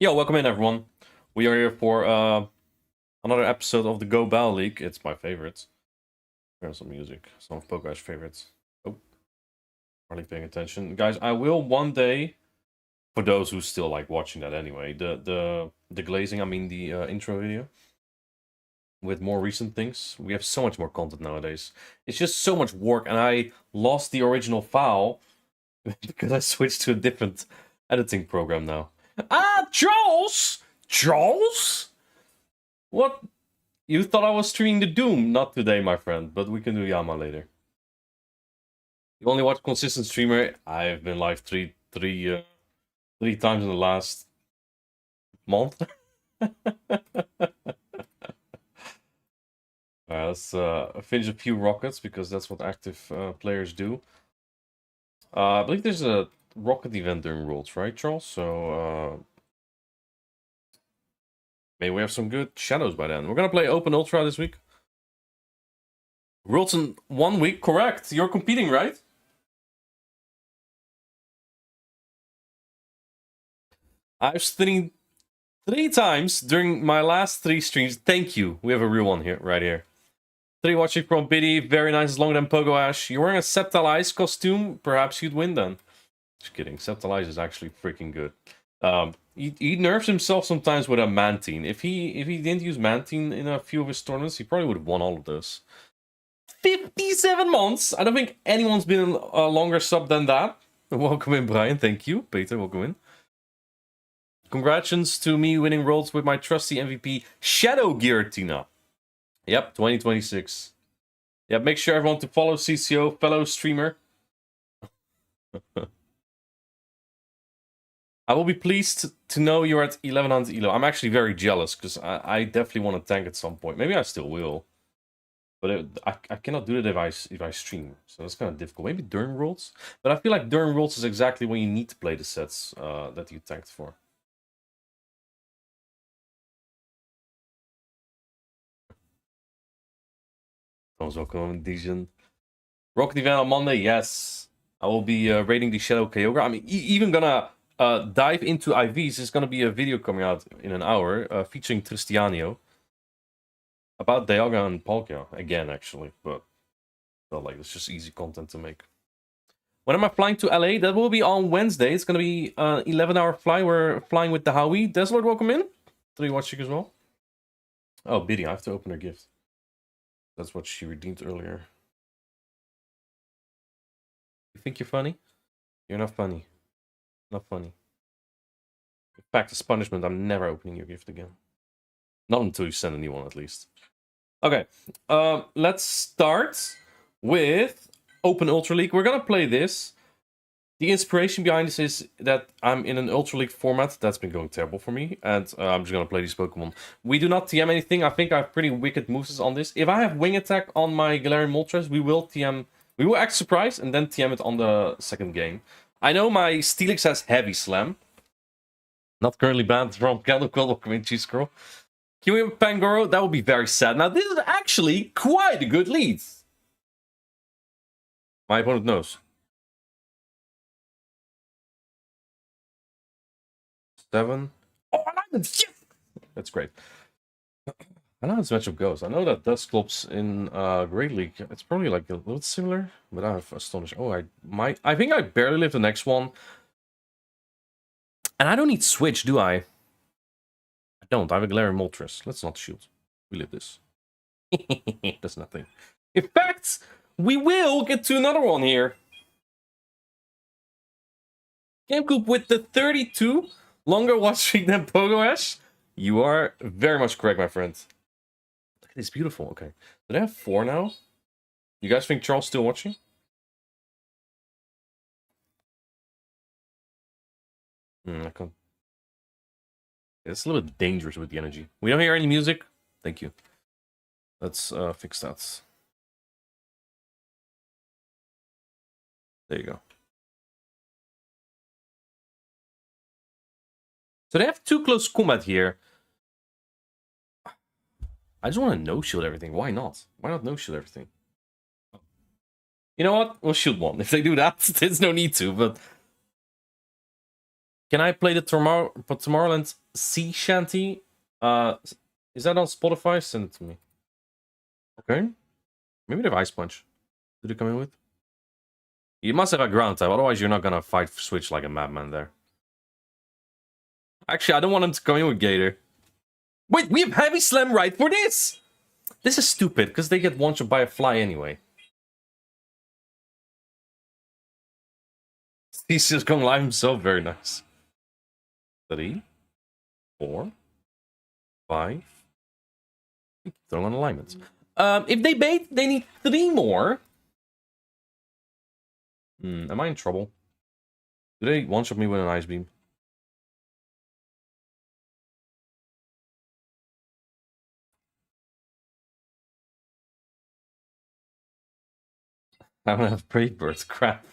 Yo, welcome in everyone. We are here for another episode of the Go Battle League. It's my favorite. Here's some music, some of Pokeash favorites. Oh, hardly paying attention, guys. I will one day, for those who still like watching that anyway, the glazing. I mean the intro video with more recent things. We have so much more content nowadays. It's just so much work, and I lost the original file because I switched to a different editing program now. Charles! Charles? What? You thought I was streaming the Doom? Not today, my friend, but we can do Yama later. You only watch consistent streamer? I've been live three times in the last month. Let's finish a few rockets, because that's what active players do. I believe there's a rocket event during Worlds, right, Charles? So, maybe we have some good shadows by then. We're gonna play Open Ultra this week. Worlds in 1 week, correct. You're competing, right? I've streamed 3 times during my last 3 streams. Thank you. We have a real one here, right here. 3 watching from Biddy. Very nice, as long as Pogo Ash. You're wearing a Septalize costume. Perhaps you'd win then. Just kidding. Septalize is actually freaking good. He nerfs himself sometimes with a Mantine. If he didn't use Mantine in a few of his tournaments, he probably would have won all of those. 57 months! I don't think anyone's been a longer sub than that. Welcome in, Brian. Thank you. Peter, welcome in. Congratulations to me winning Worlds with my trusty MVP, Shadow Giratina. Yep, 2026. Yep, make sure everyone to follow CCO, fellow streamer. I will be pleased to know you're at 1100 elo. I'm actually very jealous, because I definitely want to tank at some point. Maybe I still will. But I cannot do it if I stream, so that's kind of difficult. Maybe during Worlds? But I feel like during Worlds is exactly when you need to play the sets that you tanked for. Thomas, welcome, Dijon. Rocket event on Monday, yes. I will be raiding the Shadow Kyogre. I'm even gonna dive into IVs. There's gonna be a video coming out in an hour featuring Tristianio. About Dialga and Palkia, again, actually. But, well, like, it's just easy content to make. When am I flying to LA? That will be on Wednesday. It's gonna be an 11-hour fly. We're flying with the Howie. Desolate, welcome in. 3 watching as well. Oh, Biddy, I have to open her gift. That's what she redeemed earlier. You think you're funny? You're not funny. Not funny. In fact, as punishment, I'm never opening your gift again. Not until you send a new one, at least. Okay, let's start with Open Ultra League. We're gonna play this. The inspiration behind this is that I'm in an Ultra League format that's been going terrible for me, and I'm just gonna play these Pokemon. We do not TM anything. I think I have pretty wicked moves on this. If I have Wing Attack on my Galarian Moltres, we will TM. We will act surprised and then TM it on the second game. I know my Steelix has Heavy Slam. Not currently banned from Candlequill or Cheese Scroll. Can we have Pangoro? That would be very sad. Now, this is actually quite a good lead. My opponent knows. 7. Oh, alignment! Yes! That's great. I know how this matchup goes. I know that Dusclops in Great League, it's probably like a little similar, but I have Astonished. Oh, I think I barely live the next one. And I don't need Switch, do I? I don't. I have a Galarian Moltres. Let's not shield. We live this. That's nothing. In fact, we will get to another one here. GameCube with the 32 longer watch streak than Pogo Ash. You are very much correct, my friend. Look at this, beautiful. Okay, do they have 4 now? You guys think Charles still watching? I can't. It's a little bit dangerous with the energy. We don't hear any music. Thank you. Let's fix that. There you go. So they have 2 close combat here. I just want to no-shield everything. Why not? Why not no-shield everything? You know what? We'll shield 1. If they do that, there's no need to, but... Can I play the Tomorrowland Sea Shanty. Is that on Spotify? Send it to me. Okay. Maybe they have Ice Punch. Did it come in with? You must have a ground type, otherwise you're not gonna fight switch like a madman there. Actually, I don't want him to come in with Gator. Wait, we have Heavy Slam right for this! This is stupid, because they get one-shot by a fly anyway. He's just going live himself, very nice. 3, 4, 5. Throwing on alignments. If they bait, they need 3 more. Am I in trouble? Do they one-shot me with an Ice Beam? I don't have Brave Birds. Crap.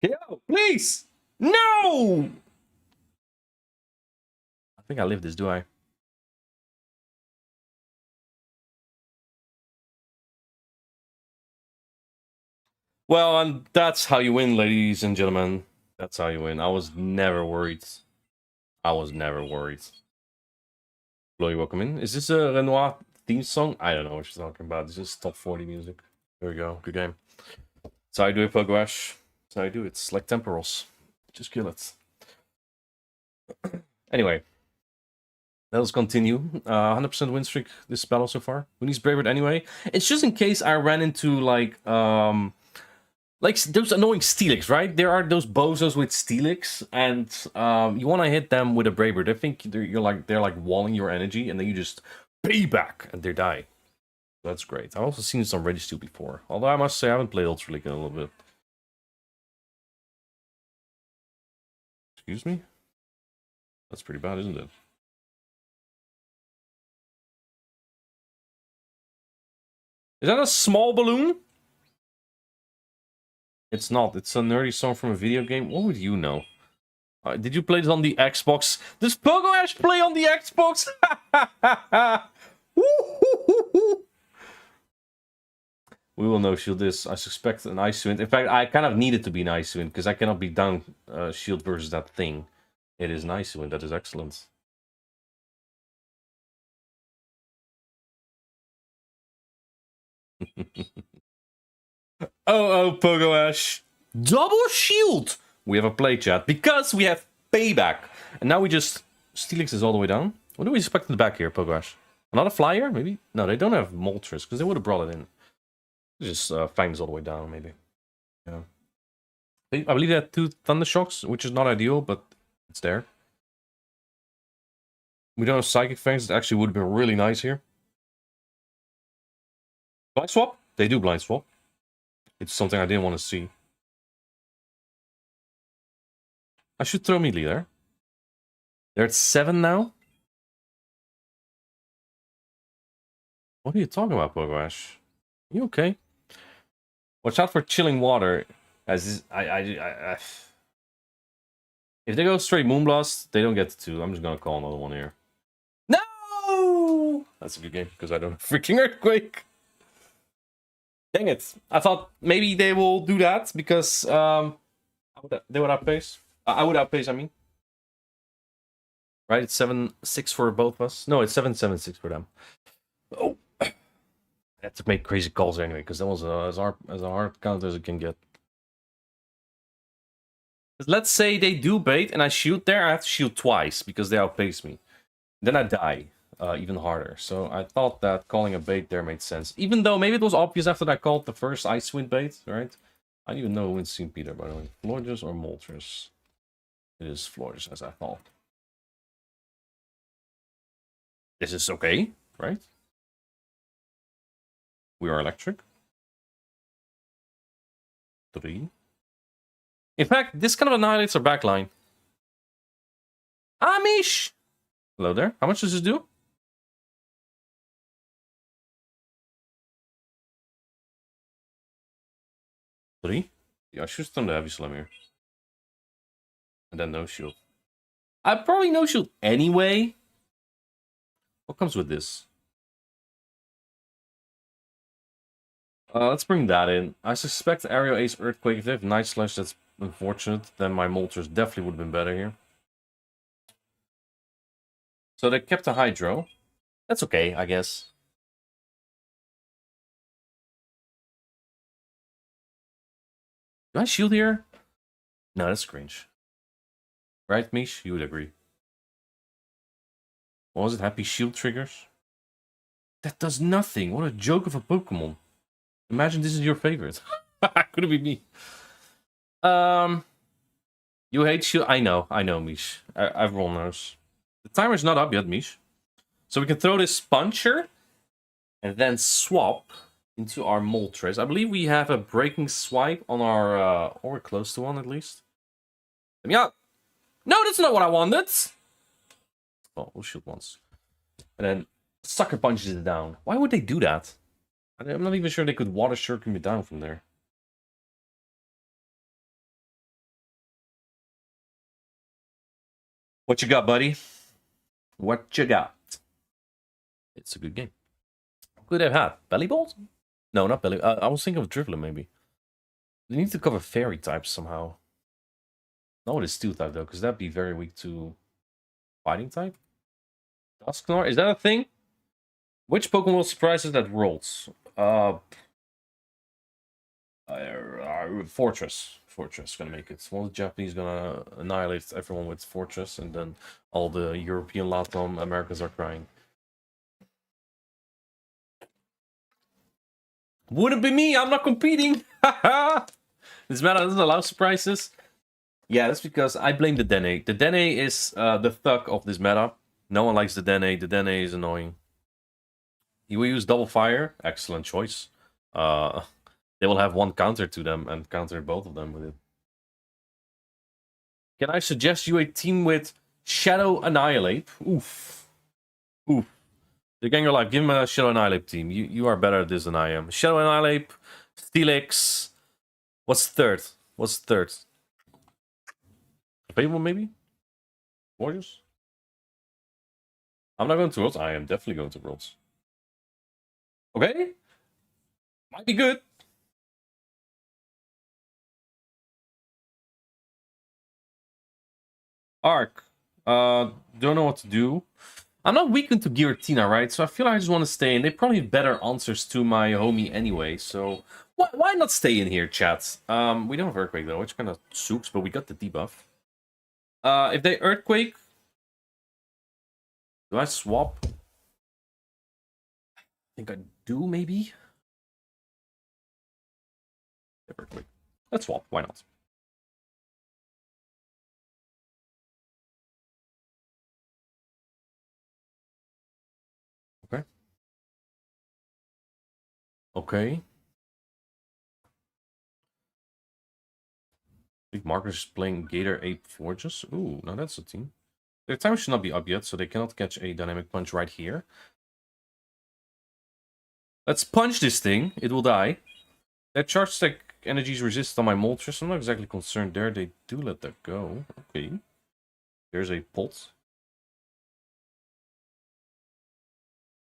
KO, please! No! I think I live this, do I? Well, and that's how you win, ladies and gentlemen. That's how you win. I was never worried. I was never worried. Chloe, welcome in. Is this a Renoir theme song? I don't know what you're talking about. This is top 40 music. There we go. Good game. That's how I do it, Pogoash. That's how I do it. It's like temporals. Just kill it. Anyway. Let's continue. 100% win streak this battle so far. Who needs Braveheart anyway? It's just in case I ran into like those annoying Steelix, right? There are those bozos with Steelix, and you want to hit them with a Braveheart. I think they're like walling your energy, and then you just payback and they die. That's great. I've also seen some Registeel before, although I must say I haven't played Ultra League in a little bit. Excuse me? That's pretty bad, isn't it? Is that a small balloon? It's not. It's a nerdy song from a video game. What would you know? Did you play this on the Xbox? Does Pogoash play on the Xbox? We will no shield this. I suspect an Ice Wind. In fact, I kind of need it to be an Ice Wind because I cannot be down shield versus that thing. It is an Ice Wind. That is excellent. Oh, Pogoash. Double shield! We have a play chat because we have payback. And now we just... Steelix is all the way down. What do we expect in the back here, Pogoash? Another flyer, maybe? No, they don't have Moltres because they would have brought it in. Just Fangs all the way down, maybe. Yeah. I believe they had 2 Thunder Shocks, which is not ideal, but it's there. We don't have Psychic Fangs. It actually would have been really nice here. Blind Swap? They do Blind Swap. It's something I didn't want to see. I should throw Mealy there. They're at 7 now? What are you talking about, Pogoash? You okay? Watch out for Chilling Water. As if they go straight Moonblast, they don't get to 2. I'm just gonna call another one here. No! That's a good game, because I don't have freaking Earthquake. Dang it. I thought maybe they will do that, because they would outpace. I would outpace, I mean. Right, it's 7-6 for both of us. No, it's 7-7-6 for them. Oh! I had to make crazy calls anyway, because that was as a hard count as it can get. Let's say they do bait and I shoot there, I have to shoot twice because they outpace me. Then I die even harder. So I thought that calling a bait there made sense. Even though maybe it was obvious after I called the first Ice Wind bait, right? I don't even know who wins St. Peter, by the way. Florges or Moltres? It is Florges, as I thought. This is okay, right? We are electric. 3. In fact, this kind of annihilates our backline. Amish! Hello there. How much does this do? 3? Yeah, I should stun the Heavy Slam here. And then no shield. I probably no shield anyway. What comes with this? Let's bring that in. I suspect Aerial Ace Earthquake. If they have Night Slash, that's unfortunate. Then my Moltres definitely would have been better here. So they kept the Hydro. That's okay, I guess. Do I shield here? No, that's cringe. Right, Mish? You would agree. What was it? Happy shield triggers? That does nothing. What a joke of a Pokemon. Imagine this is your favorite. Could it be me? You hate shield? I know, Mish. Everyone knows. The timer's not up yet, Mish. So we can throw this Puncher and then swap into our Moltres. I believe we have a Breaking Swipe on our, or we're close to one at least. Let me out. No, that's not what I wanted. Oh, we'll shoot once. And then Sucker Punches it down. Why would they do that? I'm not even sure they could Water Shuriken me down from there. What you got, buddy? What you got? It's a good game. What could they have had? Belly Bolt? No, not Belly. I was thinking of Drifloon, maybe. They need to cover Fairy types somehow. No, it is Steel type, though, because that'd be very weak to Fighting type. Dusknoir? Is that a thing? Which Pokemon will surprise us at Worlds? Fortress. Fortress gonna make it. One of the Japanese gonna annihilate everyone with Fortress, and then all the European Latam Americans are crying. Wouldn't be me. I'm not competing. This meta doesn't allow surprises. Yeah, that's because I blame the Dene. The Dene is the thug of this meta. No one likes the Dene. The Dene is annoying. You will use Double Fire. Excellent choice. They will have one counter to them and counter both of them with it. Can I suggest you a team with Shadow Annihilate? Oof. Oof. The Gengar Life, give him a Shadow Annihilate team. You are better at this than I am. Shadow Annihilate, Steelix. What's third? What's third? Fable, maybe? Warriors? I'm not going to Worlds. I am definitely going to Worlds. Okay. Might be good. Arc. Don't know what to do. I'm not weak into Giratina, right? So I feel like I just want to stay in. They probably have better answers to my homie anyway, so why not stay in here, chat? We don't have Earthquake though, which kind of sucks, but we got the debuff. If they Earthquake, do I swap? I think I do, maybe. Earthquake. Let's swap. Why not? Okay. Okay. Big Marcus is playing Gator Ape Forges. Ooh, now that's a team. Their time should not be up yet, so they cannot catch a Dynamic Punch right here. Let's punch this thing. It will die. That charge stack energies resist on my Moltres. I'm not exactly concerned there. They do let that go. Okay. There's a pot.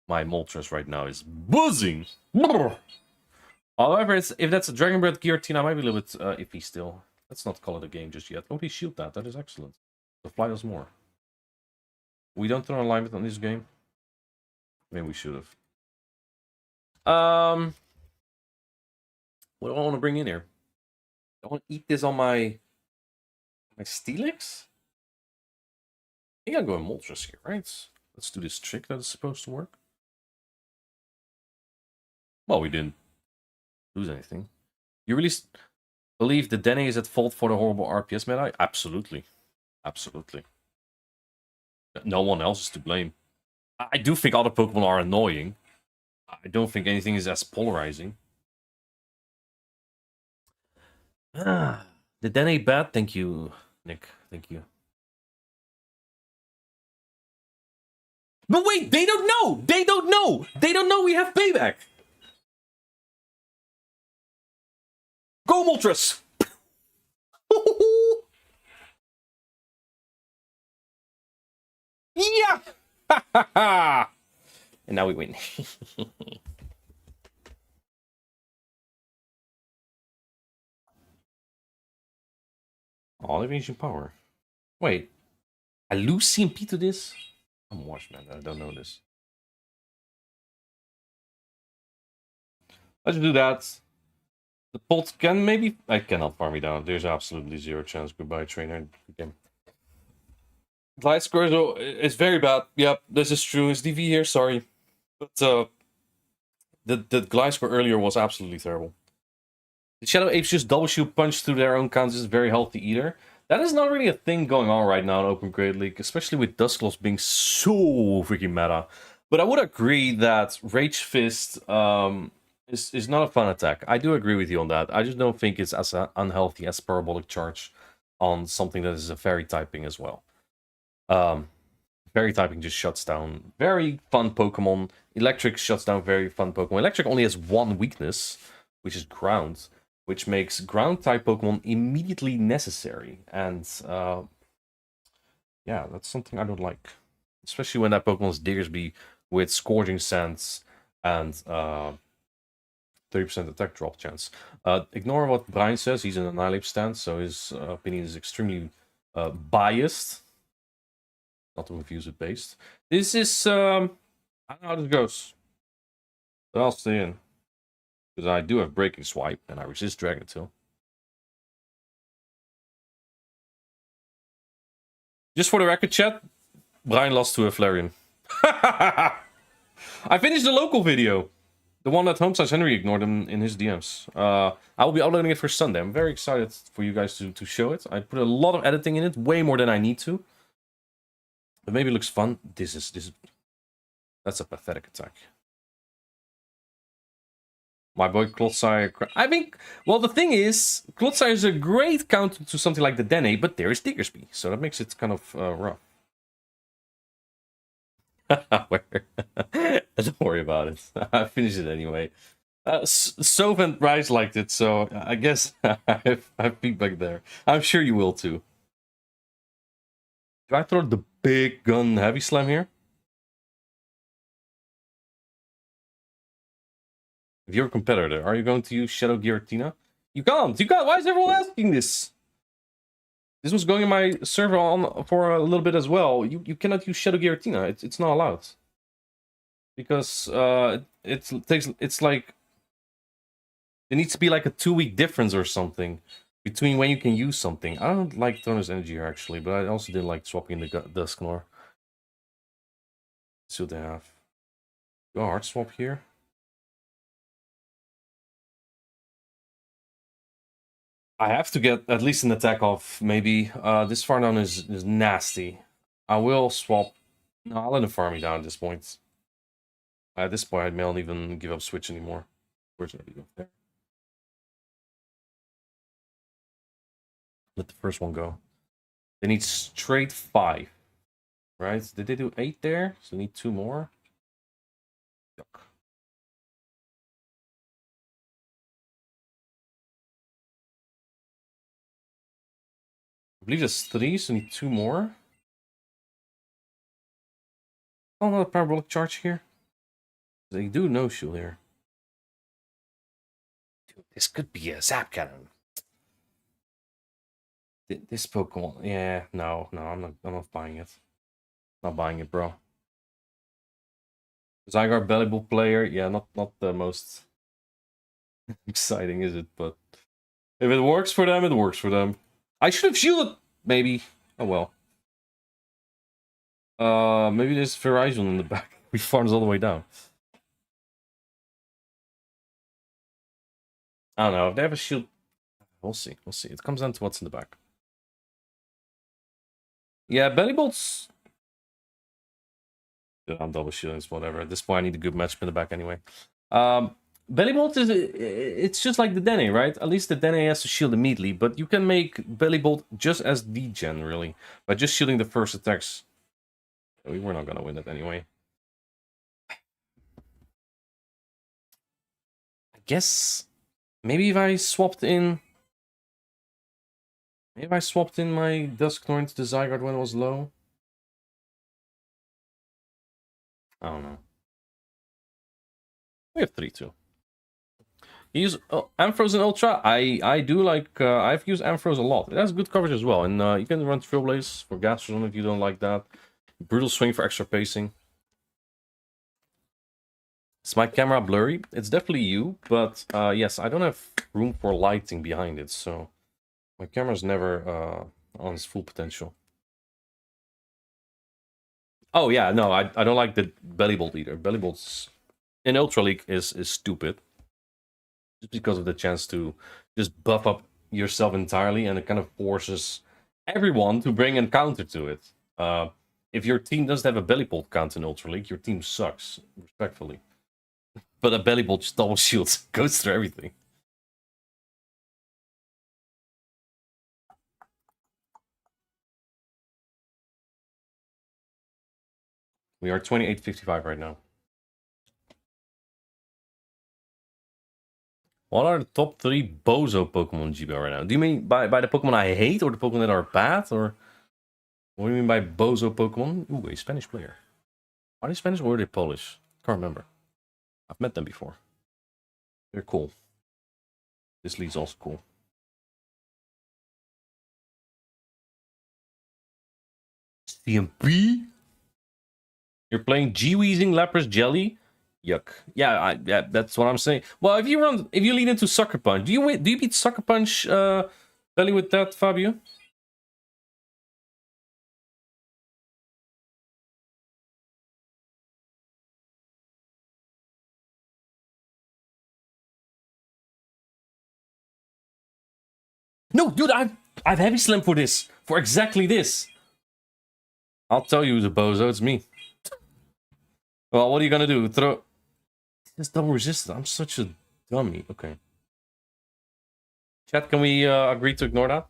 My Moltres right now is buzzing. However, if that's a Dragon Breath Giratina, I might be a little bit iffy still. Let's not call it a game just yet. Oh, we shield that. That is excellent. The fly does more. We don't throw an alignment on this game. Maybe we should have. What do I want to bring in here? I want to eat this on my Steelix? I think I'm going Moltres here, right? Let's do this trick that is supposed to work. Well, we didn't lose anything. You really believe the Dene is at fault for the horrible RPS meta? Absolutely. Absolutely. No one else is to blame. I do think other Pokemon are annoying. I don't think anything is as polarizing. The Dene bad? Thank you, Nick. Thank you. But wait, they don't know! They don't know! They don't know we have payback! Go, Moltres! Yeah! And now we win. All of ancient power. Wait, I lose CMP to this? I'm watch, man. I don't know this. Let's do that. The pot can maybe... I cannot farm me down. There's absolutely zero chance. Goodbye, trainer. Okay. Glide score is very bad. Yep, this is true. It's DV here, sorry. But the glide score earlier was absolutely terrible. The Shadow Apes just double shoot punch through their own counts is very healthy either. That is not really a thing going on right now in Open Great League, especially with Dusclops being so freaking meta. But I would agree that Rage Fist is not a fun attack. I do agree with you on that. I just don't think it's as unhealthy as Parabolic Charge on something that is a fairy typing as well. Fairy typing just shuts down very fun Pokemon. Electric shuts down very fun Pokemon. Electric only has one weakness, which is Ground, which makes ground type Pokemon immediately necessary. And yeah, that's something I don't like. Especially when that Pokemon's Diggersby with Scourging Sands and 30% attack drop chance. Ignore what Brian says, he's in an Annihilape stance, so his opinion is extremely biased. Not to confuse with based. This is, I don't know how this goes. But I'll stay in. Because I do have Breaking Swipe, and I resist Dragon Tail. Just for the record, chat, Brian lost to a Flareon. I finished the local video. The one that Homesize Henry ignored him in his DMs. I will be uploading it for Sunday. I'm very excited for you guys to show it. I put a lot of editing in it, way more than I need to. But maybe it looks fun. That's a pathetic attack. My boy Clotsire. I think, well, the thing is, Clotsire is a great counter to something like the Dene, but there is Diggersby, so that makes it kind of rough. Don't worry about it. I finished it anyway. Sov and Bryce liked it, so I guess I have feedback there. I'm sure you will too. Do I throw the big gun heavy slam here? If you're a competitor, are you going to use Shadow Giratina? You can't! You can't! Why is everyone asking this? This was going in my server on for a little bit as well. You cannot use Shadow Giratina. It's not allowed. Because it's like... There needs to be like a 2-week difference or something between when you can use something. I don't like Toner's Energy here actually, but I also didn't like swapping the Dusknoir. Let's see what they have. Go hard swap here. I have to get at least an attack off, maybe. This far down is nasty. I will swap. No, I'll let him farm me down at this point. At this point, I may not even give up switch anymore. Where's that go? There. Let the first one go. They need straight 5. Right? Did they do 8 there? So they need 2 more. Yuck. I believe there's 3, so we need 2 more. Oh, another Parabolic Charge here. They do no-shoe here. Dude, this could be a Zap Cannon. This Pokemon, yeah, no, I'm not buying it. Not buying it, bro. Zygarde Bellible player, yeah, not the most exciting, is it? But if it works for them, it works for them. I should have shielded, maybe. Oh well. Maybe there's Verizon in the back. We farms all the way down. I don't know. If they have a shield, we'll see. We'll see. It comes down to what's in the back. Yeah, Bellybolt's... I'm double shielding, whatever. At this point, I need a good matchup in the back anyway. Bellybolt is... It's just like the Dene, right? At least the Dene has to shield immediately, but you can make Bellybolt just as D-Gen, really. By just shielding the first attacks. We were not going to win it anyway. I guess... Maybe if I swapped in... Maybe I swapped in my Dusknoir into the Zygarde when it was low. I don't know. We have 3-2. Use Ampharos and Ultra. I do like... I've used Ampharos a lot. It has good coverage as well. And you can run Trailblaze for Gastrodon if you don't like that. Brutal swing for extra pacing. Is my camera blurry? It's definitely you, but yes, I don't have room for lighting behind it, so my camera's never on its full potential. Oh yeah, no, I don't like the belly bolt either. Belly bolts in Ultra League is stupid. Just because of the chance to just buff up yourself entirely, and it kind of forces everyone to bring a counter to it. If your team doesn't have a belly bolt count in Ultra League, your team sucks, respectfully. But a belly bolt just double shields, goes through everything. We are 28.55 right now. What are the top 3 Bozo Pokemon GBR right now? Do you mean by the Pokemon I hate, or the Pokemon that are bad, or what do you mean by Bozo Pokemon? Ooh, a Spanish player. Are they Spanish or are they Polish? Can't remember. I've met them before. They're cool. This lead's also cool. CMP? You're playing G-Weezing Lapras Jelly? Yuck. Yeah, that's what I'm saying. Well, if you lean into Sucker Punch, do you beat Sucker Punch Belly with that, Fabio? No, dude, I've heavy slam for this. For exactly this. I'll tell you, the bozo, it's me. Well, what are you gonna do? Throw... It's double resistant. I'm such a dummy. Okay. Chat, can we agree to ignore that?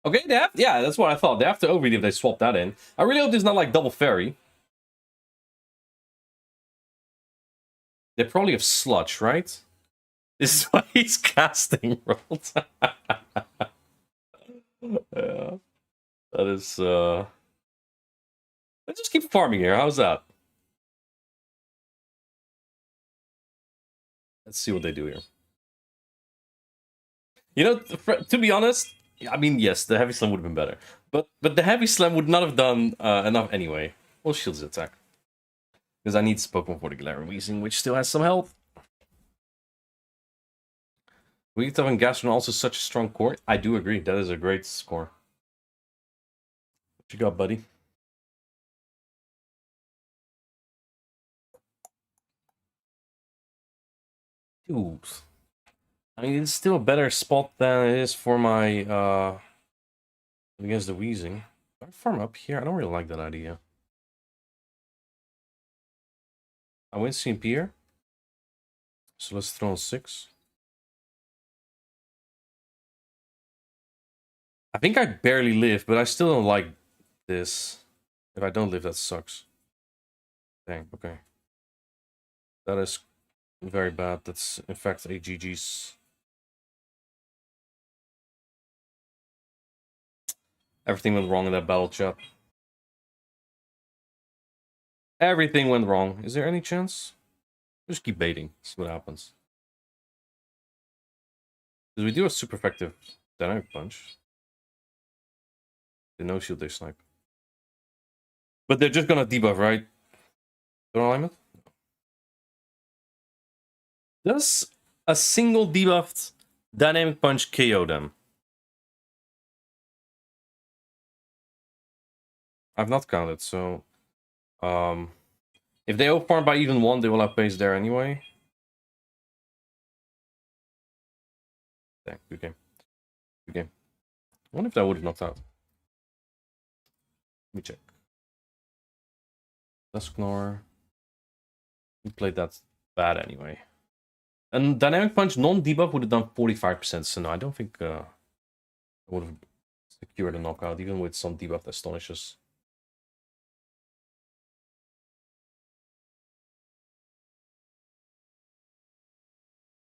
Okay, they have... Yeah, that's what I thought. They have to overeat if they swap that in. I really hope this is not like double fairy. They probably have sludge, right? This is why he's casting rolled. Yeah. That is let's just keep farming here. How's that? Let's see what they do here. You know, to be honest, I mean, yes, the heavy slam would have been better, but the heavy slam would not have done enough anyway. Well, shields attack because I need Pokemon for the Galarian Weezing, which still has some health. Wigglytuff and Gastron also such a strong core. I do agree. That is a great score. What you got, buddy? Dude. I mean, it's still a better spot than it is for my, against the Weezing. I farm up here? I don't really like that idea. I win CMP here. So let's throw on 6. I think I barely live, but I still don't like this. If I don't live, that sucks. Dang, okay. That is very bad. That's, in fact, a GG's. Everything went wrong in that battle, chat. Everything went wrong. Is there any chance? Just keep baiting. See what happens. Because we do a super effective dynamic punch. The no shield they snipe. But they're just gonna debuff, right? Don't alignment? Does a single debuffed dynamic punch KO them? I've not counted, so if they overfarm by even 1, they will have base there anyway. Dang, good game. Good game. I wonder if that would have knocked out. Let me check. Dusknoir. We played that bad anyway. And dynamic punch non-debuff would have done 45%, so no, I don't think I would have secured a knockout, even with some debuff that astonishes.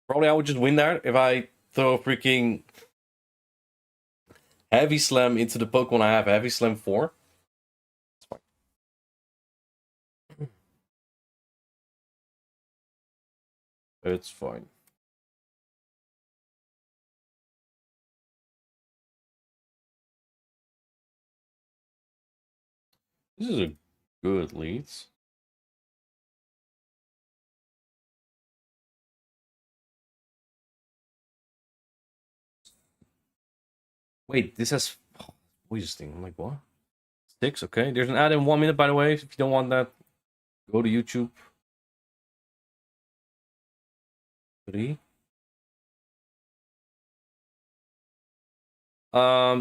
Probably I would just win there if I throw a freaking heavy slam into the Pokemon I have, heavy slam 4. It's fine. It's fine. This is a good lead. Wait, this has poisoning. I'm like, what? 6, okay. There's an ad in 1 minute, by the way. If you don't want that, go to YouTube. 3.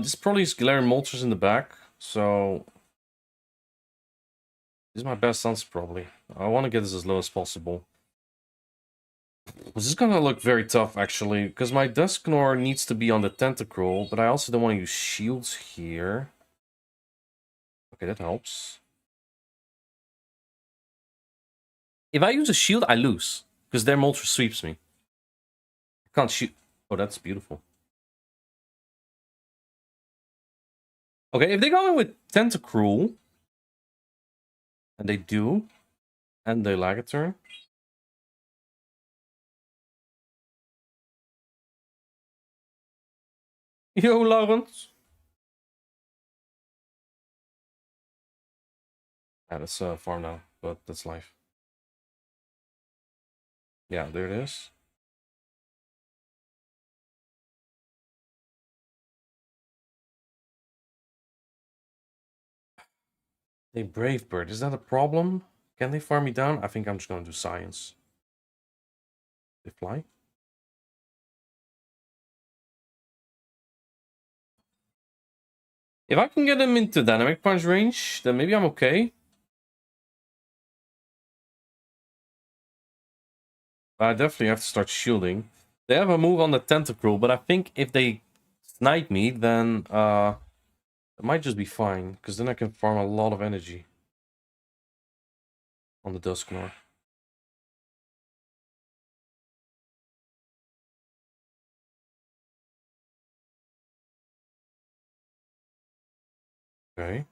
This probably is glaring Moltres in the back, so this is my best stance probably. I want to get this as low as possible. This is gonna look very tough actually, because my Dusknoir needs to be on the Tentacruel, but I also don't want to use shields here. Okay, that helps. If I use a shield, I lose, because their Moltres sweeps me. I can't shoot. Oh, that's beautiful. Okay, if they go in with Tentacruel, and they do, and they lag a turn. Yo, Lawrence. Yeah, that's farm now, but that's life. Yeah, there it is. They Brave Bird. Is that a problem? Can they farm me down? I think I'm just going to do science. They fly? If I can get them into dynamic punch range, then maybe I'm okay. But I definitely have to start shielding. They have a move on the Tentacruel, but I think if they snipe me, then it might just be fine, because then I can farm a lot of energy on the Dusknoir. Okay.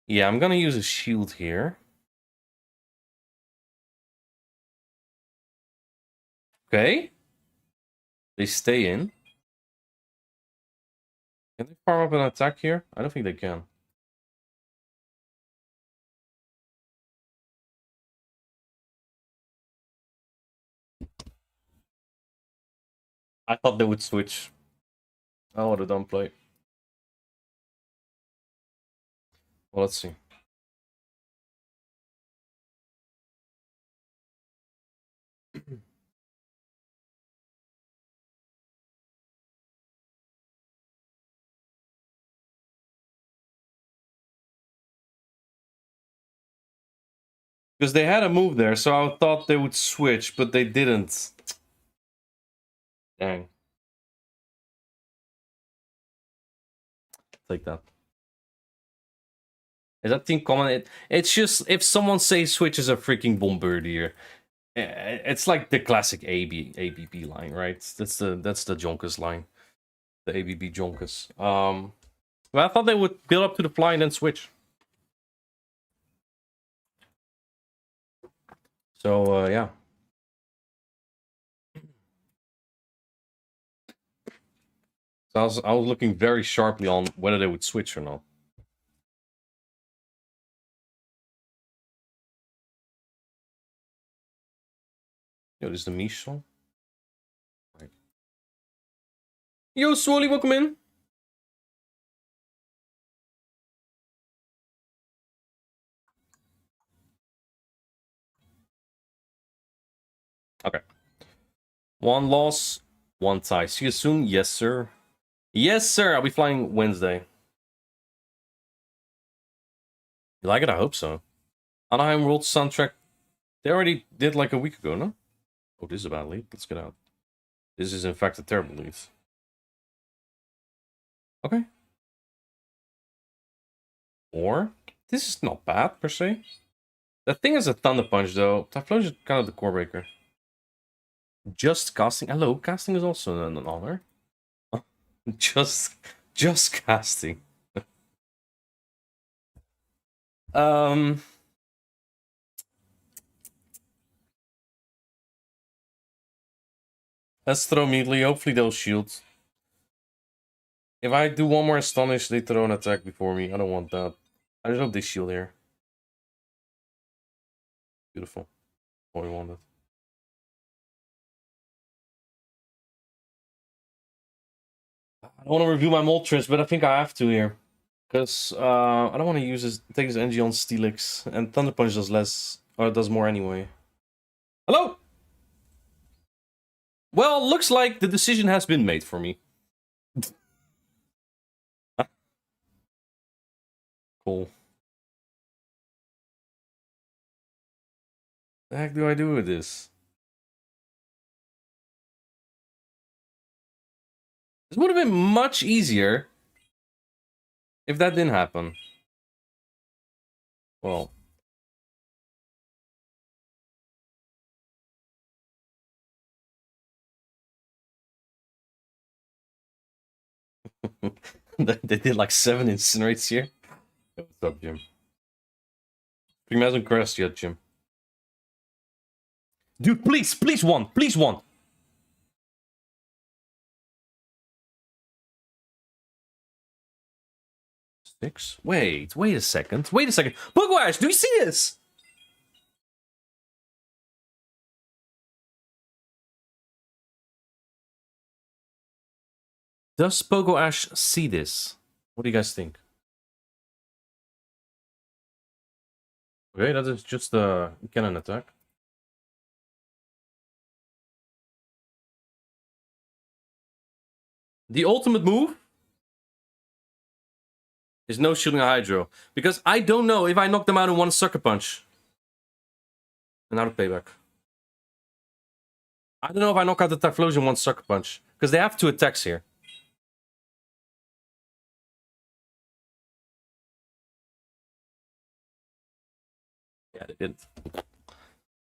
Yeah, I'm gonna use a shield here. Okay. They stay in. Can they farm up an attack here? I don't think they can. I thought they would switch. Oh, what a dumb play. Well, let's see. Because they had a move there, so I thought they would switch, but they didn't. Dang. Take that. Is that team common? It's just, if someone says switch is a freaking Bombardier, it's like the classic ABB line, right? That's the Jonkus line. The ABB Jonkus. But I thought they would build up to the fly and then switch. So, yeah. So I was looking very sharply on whether they would switch or not. Yo, this is the Mish song. Right. Yo, Swolly, welcome in. Okay. 1 loss, 1 tie. See you soon. Yes, sir. Yes, sir. I'll be flying Wednesday. You like it? I hope so. Anaheim World soundtrack. They already did like a week ago, no? Oh, this is a bad lead. Let's get out. This is in fact a terrible lead. Okay. Or this is not bad per se. The thing is a Thunder Punch though. Typhlosion is kind of the core breaker. Just casting. Hello, casting is also an honor. just casting. um Let's throw immediately. Hopefully they'll shield. If I do one more Astonish, they throw an attack before me. I don't want that. I just hope they shield here. Beautiful. What we wanted. I don't want to review my Moltres, but I think I have to here. Because I don't want to use this, take this energy on Steelix. And Thunder Punch does less, or it does more anyway. Hello? Well, looks like the decision has been made for me. Cool. The heck do I do with this? This would have been much easier if that didn't happen. Well. They did like 7 incinerates here. What's up, Jim? Stream hasn't crashed yet, Jim. Dude, please, please one, please one. Six? Wait a second. Wait a second. Bugwash, do you see this? Does Pogo Ash see this? What do you guys think? Okay, that is just a cannon attack. The ultimate move is no shielding a Hydro. Because I don't know if I knock them out in one Sucker Punch. And out of payback. I don't know if I knock out the Typhlosion in one Sucker Punch. Because they have 2 attacks here. Yeah, they didn't.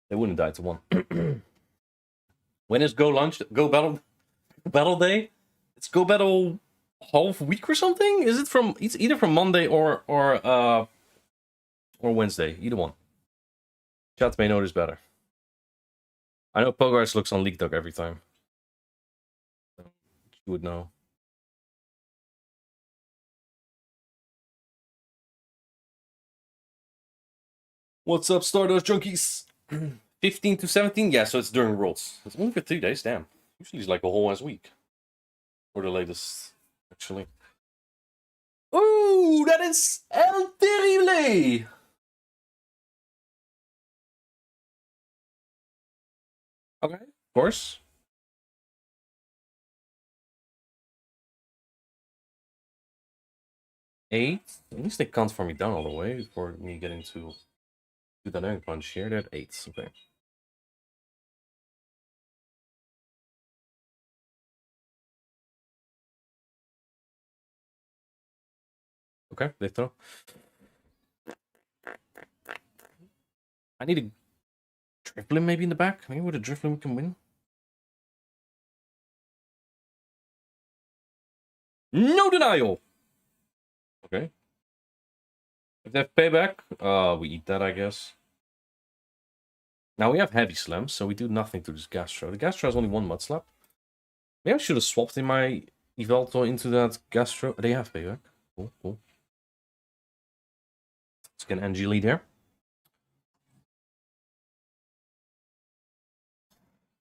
They wouldn't die to 1. When is Go Battle Day? It's Go Battle half week or something? Is it from? It's either from Monday or Wednesday. Either one. Chat may know this better. I know Pogarts looks on League Dog every time. You would know. What's up, Stardust Junkies? 15 to 17? Yeah, so it's during Worlds. It's only for 3 days, damn. Usually it's like a whole ass week. Or the latest, actually. Ooh, that is El Terrible! Okay, of course. 8. At least they can't farm me down all the way before me getting to do the Dynamic Punch here. They're at 8, okay. Okay, they throw. I need a Drifblim maybe in the back. Maybe with a Drifblim we can win. No denial! Okay. If they have payback, we eat that, I guess. Now we have Heavy Slam, so we do nothing to this Gastro. The Gastro has only 1 Mud Slap. Maybe I should have swapped in my Yveltal into that Gastro. They have payback. Cool, cool. Let's get an NG lead here.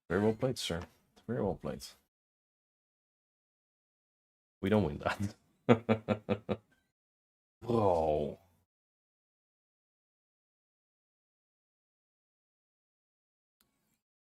Very well played, sir. Very well played. We don't win that. Bro.